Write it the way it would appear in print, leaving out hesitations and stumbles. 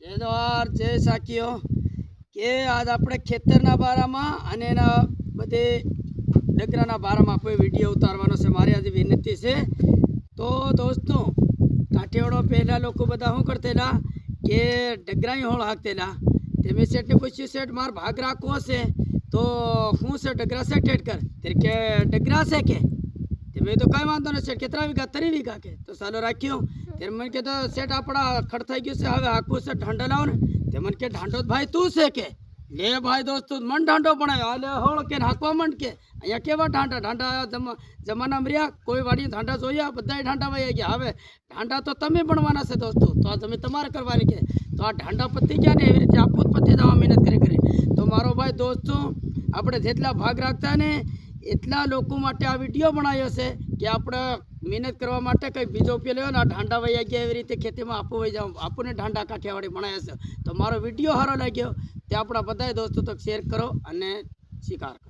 જયદ્વાર જય સાકીઓ કે આજ આપણે ખેતરના બારામાં અને એના બધે ડગરાના બારામાં કોઈ વિડીયો ઉતારવાનો છે મારી આજે વિનંતી છે। તો દોસ્તો કાઠિયાવાડો પહેલાં લોકો બધા શું કરતેલા કે ડગરાઈ હોળ હાંકતેલા। તેમે શેઠને પૂછ્યું શેઠ માર ભાગ રાખવો છે તો હું છે ડગરા શેઠ ઠેઠ કર તેર કે ડગરા છે કે મેં तो कई वांधो नहीं सेठ कितना वीघा 3 वीघा के तो सालो राख्यो तेरे मन के तो सेठ आपड़ा खड़ थई गयो से हवे हाकू से ढांडो लाव ने ते मन के ढांडो भाई तू से के ले भाई दोस्त मन ढांडो बनायो आले होळ के हाकवा मन के अया केवा ढांडा ढांडा जमाना में रिया कोई वाड़ी ढांडा जोया बधाई ढांडा वही गया हवे ढांडा तो तमे बनवाना से दोस्तों तो आ तमे तमारे करवानी के तो आ ढांडा पत्ती क्या ने एवी रीते आपो पत्ती दवा मेहनत करे तो मारो भाई दोस्तों आपणे जेटला भाग राखता ने એટલા લોકો માટે આ વિડીયો બનાવ્યો છે કે આપણે મહેનત કરવા માટે કંઈ બીજો પેલો ને ઢાંડા વયા ગયા એવી રીતે ખેતીમાં આપો વહી જાવ આપણને ઢાંડા કાઠિયાવાડી બનાવ્યા છે તો મારો વિડીયો સારો લાગ્યો તે આપણા બધાય દોસ્તો તો શેર કરો અને સ્વીકાર કરો।